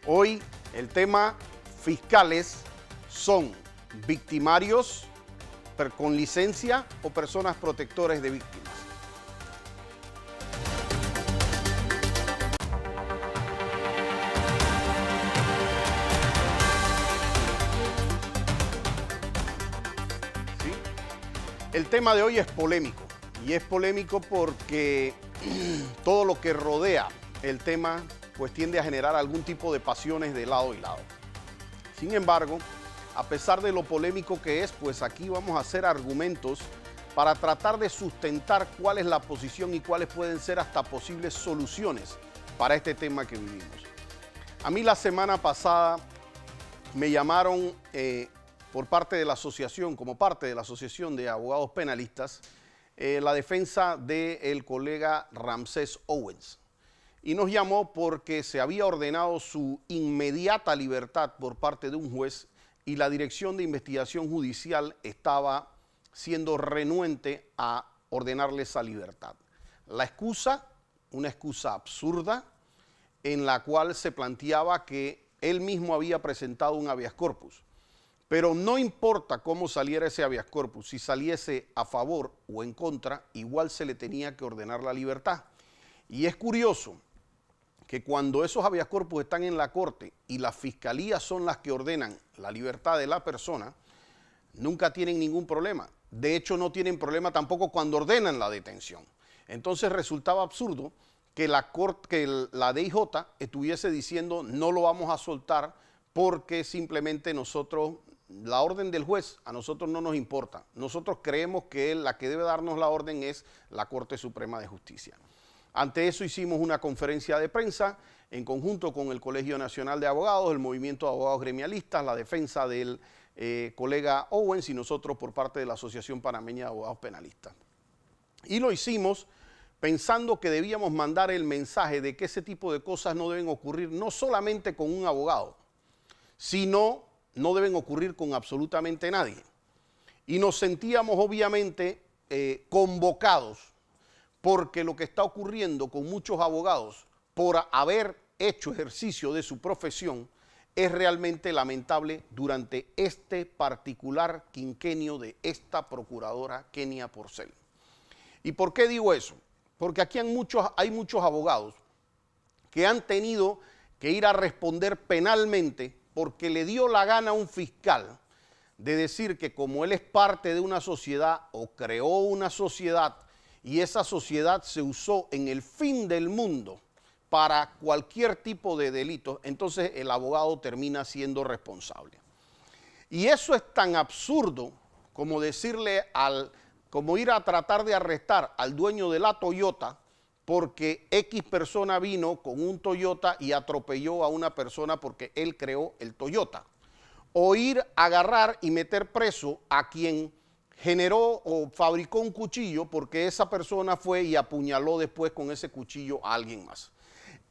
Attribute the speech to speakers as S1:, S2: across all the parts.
S1: Hoy el tema fiscales son victimarios con licencia o personas protectores de víctimas. ¿Sí? El tema de hoy es polémico y es polémico porque todo lo que rodea el tema pues tiende a generar algún tipo de pasiones de lado y lado. Sin embargo, a pesar de lo polémico que es, pues aquí vamos a hacer argumentos para tratar de sustentar cuál es la posición y cuáles pueden ser hasta posibles soluciones para este tema que vivimos. A mí la semana pasada me llamaron por parte de la asociación, como parte de la Asociación de Abogados Penalistas, la defensa del colega Ramsés Owens. Y nos llamó porque se había ordenado su inmediata libertad por parte de un juez y la Dirección de Investigación Judicial estaba siendo renuente a ordenarle esa libertad. La excusa, una excusa absurda, en la cual se planteaba que él mismo había presentado un habeas corpus. Pero no importa cómo saliera ese habeas corpus, si saliese a favor o en contra, igual se le tenía que ordenar la libertad. Y es curioso que cuando esos habeas corpus están en la corte y las fiscalías son las que ordenan la libertad de la persona, nunca tienen ningún problema. De hecho, no tienen problema tampoco cuando ordenan la detención. Entonces resultaba absurdo que la DIJ estuviese diciendo no lo vamos a soltar porque simplemente nosotros, la orden del juez a nosotros no nos importa. Nosotros creemos que la que debe darnos la orden es la Corte Suprema de Justicia. Ante eso hicimos una conferencia de prensa en conjunto con el Colegio Nacional de Abogados, el Movimiento de Abogados Gremialistas, la defensa del colega Owens y nosotros por parte de la Asociación Panameña de Abogados Penalistas. Y lo hicimos pensando que debíamos mandar el mensaje de que ese tipo de cosas no deben ocurrir no solamente con un abogado, sino no deben ocurrir con absolutamente nadie. Y nos sentíamos obviamente convocados porque lo que está ocurriendo con muchos abogados por haber hecho ejercicio de su profesión es realmente lamentable durante este particular quinquenio de esta procuradora Kenia Porcel. ¿Y por qué digo eso? Porque aquí hay muchos abogados que han tenido que ir a responder penalmente porque le dio la gana a un fiscal de decir que como él es parte de una sociedad o creó una sociedad y esa sociedad se usó en el fin del mundo para cualquier tipo de delito, entonces el abogado termina siendo responsable. Y eso es tan absurdo como decirle como ir a tratar de arrestar al dueño de la Toyota porque X persona vino con un Toyota y atropelló a una persona porque él creó el Toyota. O ir a agarrar y meter preso a quien generó o fabricó un cuchillo porque esa persona fue y apuñaló después con ese cuchillo a alguien más.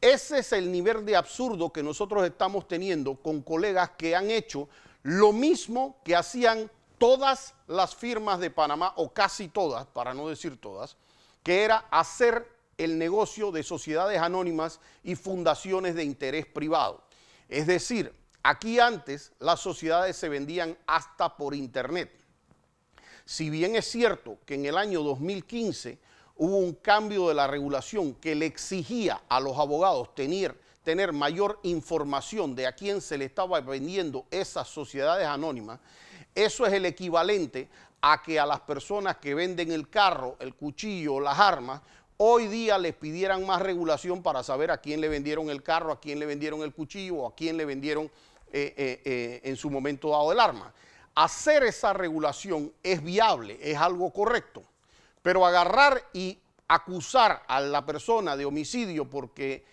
S1: Ese es el nivel de absurdo que nosotros estamos teniendo con colegas que han hecho lo mismo que hacían todas las firmas de Panamá, o casi todas, para no decir todas, que era hacer el negocio de sociedades anónimas y fundaciones de interés privado. Es decir, aquí antes las sociedades se vendían hasta por internet. Si bien es cierto que en el año 2015 hubo un cambio de la regulación que le exigía a los abogados tener mayor información de a quién se le estaba vendiendo esas sociedades anónimas, eso es el equivalente a que a las personas que venden el carro, el cuchillo, las armas, hoy día les pidieran más regulación para saber a quién le vendieron el carro, a quién le vendieron el cuchillo o a quién le vendieron en su momento dado el arma. Hacer esa regulación es viable, es algo correcto, pero agarrar y acusar a la persona de homicidio porque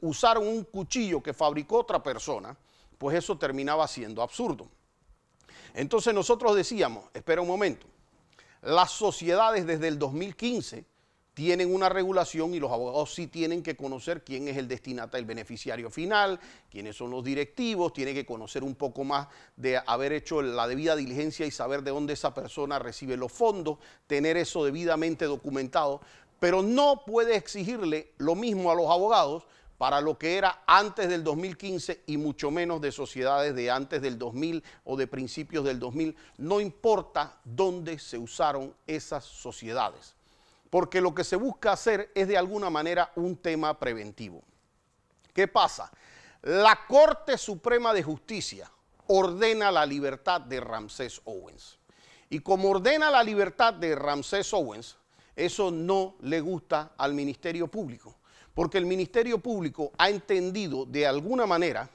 S1: usaron un cuchillo que fabricó otra persona, pues eso terminaba siendo absurdo. Entonces nosotros decíamos, espera un momento, las sociedades desde el 2015 tienen una regulación y los abogados sí tienen que conocer quién es el destinatario, el beneficiario final, quiénes son los directivos, tienen que conocer un poco más de haber hecho la debida diligencia y saber de dónde esa persona recibe los fondos, tener eso debidamente documentado, pero no puede exigirle lo mismo a los abogados para lo que era antes del 2015 y mucho menos de sociedades de antes del 2000 o de principios del 2000. No importa dónde se usaron esas sociedades, porque lo que se busca hacer es de alguna manera un tema preventivo. ¿Qué pasa? La Corte Suprema de Justicia ordena la libertad de Ramsés Owens. Y como ordena la libertad de Ramsés Owens, eso no le gusta al Ministerio Público, porque el Ministerio Público ha entendido de alguna manera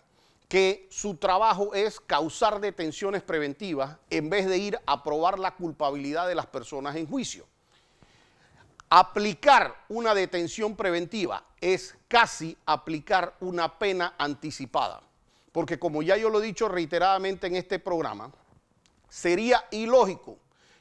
S1: que su trabajo es causar detenciones preventivas en vez de ir a probar la culpabilidad de las personas en juicio. Aplicar una detención preventiva es casi aplicar una pena anticipada, porque como ya yo lo he dicho reiteradamente en este programa, sería ilógico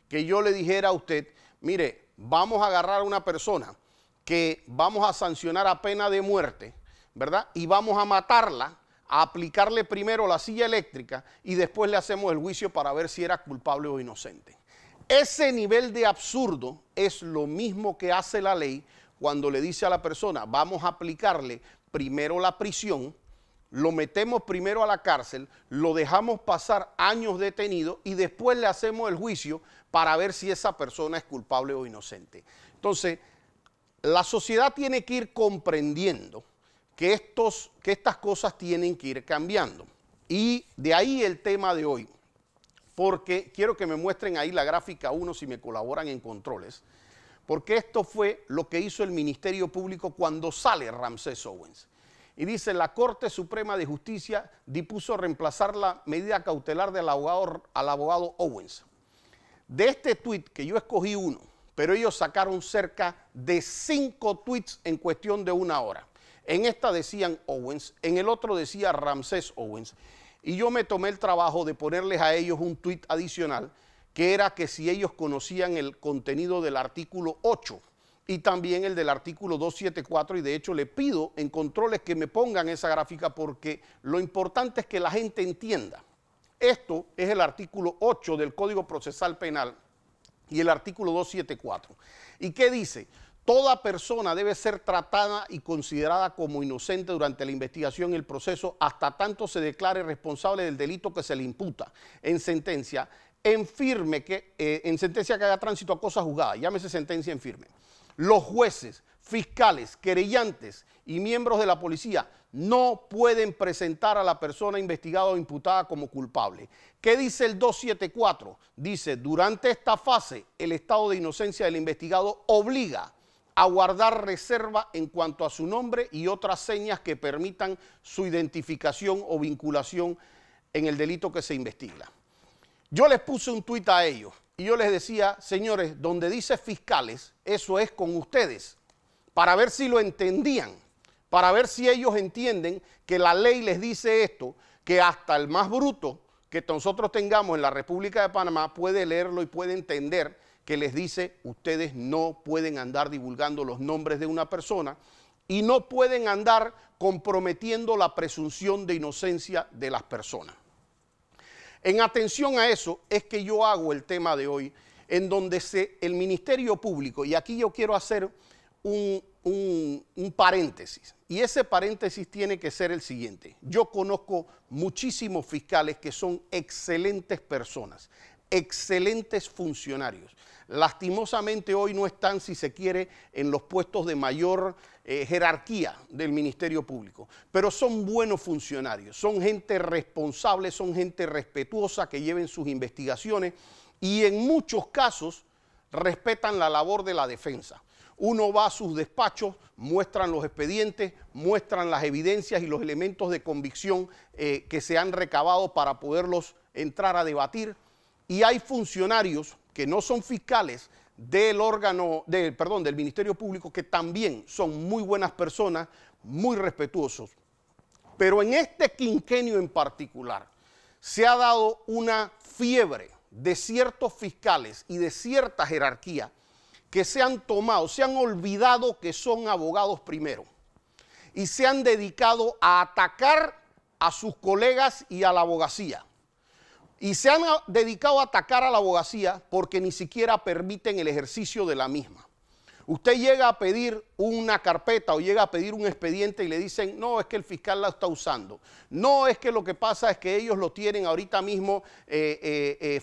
S1: que yo le dijera a usted, mire, vamos a agarrar a una persona que vamos a sancionar a pena de muerte, ¿verdad? Y vamos a matarla, a aplicarle primero la silla eléctrica y después le hacemos el juicio para ver si era culpable o inocente. Ese nivel de absurdo es lo mismo que hace la ley cuando le dice a la persona, vamos a aplicarle primero la prisión, lo metemos primero a la cárcel, lo dejamos pasar años detenido y después le hacemos el juicio para ver si esa persona es culpable o inocente. Entonces, la sociedad tiene que ir comprendiendo que estas cosas tienen que ir cambiando. Y de ahí el tema de hoy, porque quiero que me muestren ahí la gráfica 1 si me colaboran en controles, porque esto fue lo que hizo el Ministerio Público cuando sale Ramsés Owens. Y dice, la Corte Suprema de Justicia dispuso reemplazar la medida cautelar del al abogado Owens. De este tuit, que yo escogí uno, pero ellos sacaron cerca de 5 tweets en cuestión de 1 hora. En esta decían Owens, en el otro decía Ramsés Owens. Y yo me tomé el trabajo de ponerles a ellos un tuit adicional, que era que si ellos conocían el contenido del artículo 8 y también el del artículo 274, y de hecho le pido en controles que me pongan esa gráfica porque lo importante es que la gente entienda. Esto es el artículo 8 del Código Procesal Penal y el artículo 274. ¿Y qué dice? Toda persona debe ser tratada y considerada como inocente durante la investigación y el proceso hasta tanto se declare responsable del delito que se le imputa en sentencia en sentencia que haga tránsito a cosa juzgada, llámese sentencia en firme. Los jueces, fiscales, querellantes y miembros de la policía no pueden presentar a la persona investigada o imputada como culpable. ¿Qué dice el 274? Dice, durante esta fase, el estado de inocencia del investigado obliga a guardar reserva en cuanto a su nombre y otras señas que permitan su identificación o vinculación en el delito que se investiga. Yo les puse un tuit a ellos y yo les decía, señores, donde dice fiscales, eso es con ustedes, para ver si lo entendían, para ver si ellos entienden que la ley les dice esto, que hasta el más bruto que nosotros tengamos en la República de Panamá puede leerlo y puede entender que les dice, ustedes no pueden andar divulgando los nombres de una persona y no pueden andar comprometiendo la presunción de inocencia de las personas. En atención a eso es que yo hago el tema de hoy, en donde el Ministerio Público, y aquí yo quiero hacer un paréntesis, y ese paréntesis tiene que ser el siguiente. Yo conozco muchísimos fiscales que son excelentes personas, excelentes funcionarios. Lastimosamente hoy no están, si se quiere, en los puestos de mayor jerarquía del Ministerio Público, pero son buenos funcionarios, son gente responsable, son gente respetuosa que lleven sus investigaciones y en muchos casos respetan la labor de la defensa. Uno va a sus despachos, muestran los expedientes, muestran las evidencias y los elementos de convicción que se han recabado para poderlos entrar a debatir. Y hay funcionarios que no son fiscales del Ministerio Público que también son muy buenas personas, muy respetuosos. Pero en este quinquenio en particular se ha dado una fiebre de ciertos fiscales y de cierta jerarquía que se han olvidado que son abogados primero y se han dedicado a atacar a sus colegas y a la abogacía. Y se han dedicado a atacar a la abogacía porque ni siquiera permiten el ejercicio de la misma. Usted llega a pedir una carpeta o llega a pedir un expediente y le dicen, no, es que el fiscal la está usando. No, es que lo que pasa es que ellos lo tienen ahorita mismo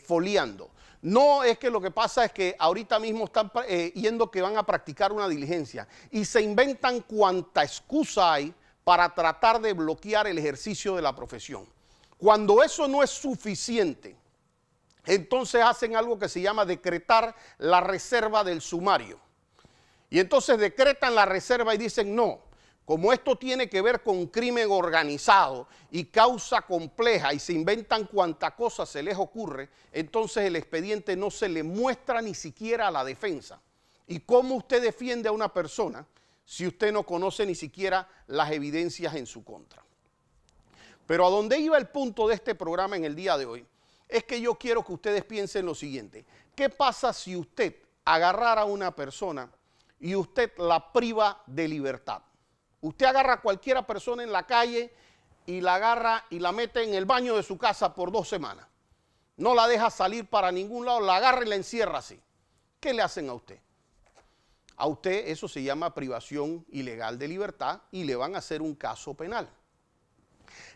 S1: foliando. No, es que lo que pasa es que ahorita mismo están yendo que van a practicar una diligencia. Y se inventan cuanta excusa hay para tratar de bloquear el ejercicio de la profesión. Cuando eso no es suficiente, entonces hacen algo que se llama decretar la reserva del sumario. Y entonces decretan la reserva y dicen, no, como esto tiene que ver con crimen organizado y causa compleja y se inventan cuanta cosa se les ocurre, entonces el expediente no se le muestra ni siquiera a la defensa. ¿Y cómo usted defiende a una persona si usted no conoce ni siquiera las evidencias en su contra? Pero a donde iba el punto de este programa en el día de hoy es que yo quiero que ustedes piensen lo siguiente. ¿Qué pasa si usted agarrara a una persona y usted la priva de libertad? Usted agarra a cualquier persona en la calle y la agarra y la mete en el baño de su casa por 2 semanas. No la deja salir para ningún lado, la agarra y la encierra así. ¿Qué le hacen a usted? A usted eso se llama privación ilegal de libertad y le van a hacer un caso penal.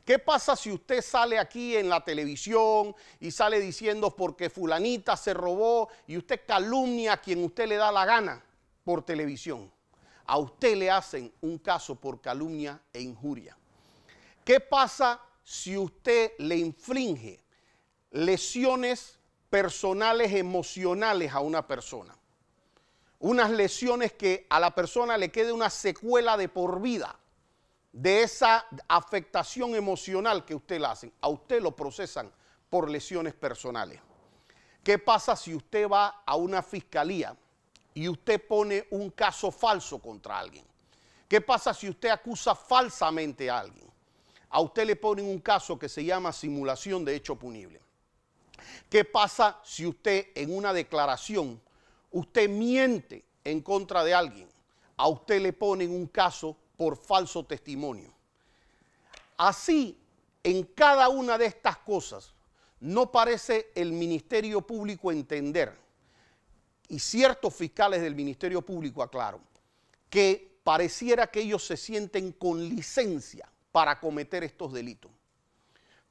S1: ¿Qué pasa si usted sale aquí en la televisión y sale diciendo porque fulanita se robó y usted calumnia a quien usted le da la gana por televisión? A usted le hacen un caso por calumnia e injuria. ¿Qué pasa si usted le inflige lesiones personales emocionales a una persona? Unas lesiones que a la persona le quede una secuela de por vida de esa afectación emocional que usted le hacen. A usted lo procesan por lesiones personales. ¿Qué pasa si usted va a una fiscalía y usted pone un caso falso contra alguien? ¿Qué pasa si usted acusa falsamente a alguien? A usted le ponen un caso que se llama simulación de hecho punible. ¿Qué pasa si usted en una declaración, usted miente en contra de alguien? A usted le ponen un caso por falso testimonio. Así, en cada una de estas cosas, no parece el Ministerio Público entender, y ciertos fiscales del Ministerio Público aclaran, que pareciera que ellos se sienten con licencia para cometer estos delitos.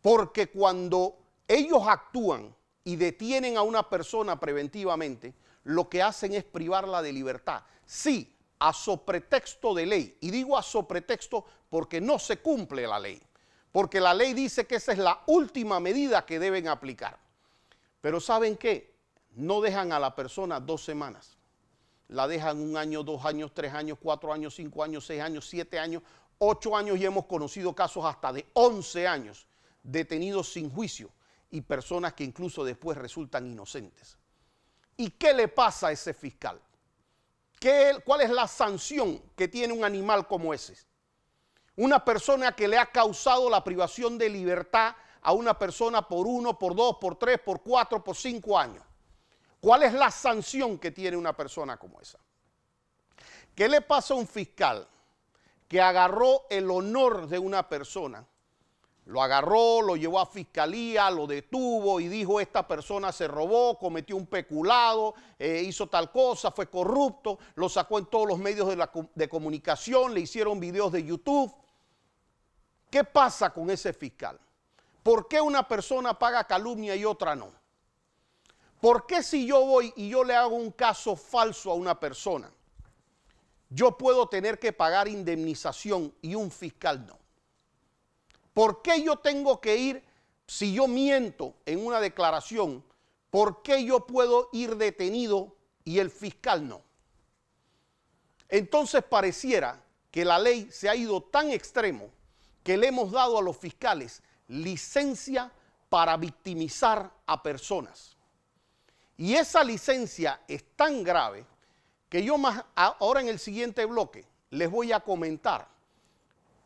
S1: Porque cuando ellos actúan y detienen a una persona preventivamente, lo que hacen es privarla de libertad. Sí, a sopretexto de ley. Y digo a sopretexto porque no se cumple la ley. Porque la ley dice que esa es la última medida que deben aplicar. Pero ¿saben qué? No dejan a la persona 2 semanas. La dejan 1 año, 2 años, 3 años, 4 años, 5 años, 6 años, 7 años, 8 años y hemos conocido casos hasta de 11 años detenidos sin juicio y personas que incluso después resultan inocentes. ¿Y qué le pasa a ese fiscal? ¿Cuál es la sanción que tiene un animal como ese? Una persona que le ha causado la privación de libertad a una persona por 1, por 2, por 3, por 4, por 5 años. ¿Cuál es la sanción que tiene una persona como esa? ¿Qué le pasa a un fiscal que agarró el honor de una persona? Lo agarró, lo llevó a fiscalía, lo detuvo y dijo esta persona se robó, cometió un peculado, hizo tal cosa, fue corrupto, lo sacó en todos los medios de comunicación, le hicieron videos de YouTube. ¿Qué pasa con ese fiscal? ¿Por qué una persona paga calumnia y otra no? ¿Por qué si yo voy y yo le hago un caso falso a una persona, yo puedo tener que pagar indemnización y un fiscal no? ¿Por qué yo tengo que ir, si yo miento en una declaración, por qué yo puedo ir detenido y el fiscal no? Entonces pareciera que la ley se ha ido tan extremo que le hemos dado a los fiscales licencia para victimizar a personas. Y esa licencia es tan grave que yo ahora en el siguiente bloque les voy a comentar,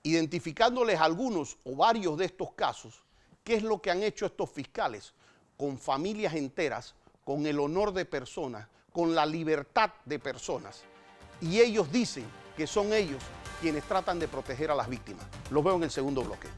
S1: identificándoles algunos o varios de estos casos, qué es lo que han hecho estos fiscales con familias enteras, con el honor de personas, con la libertad de personas. Y ellos dicen que son ellos quienes tratan de proteger a las víctimas. Los veo en el segundo bloque.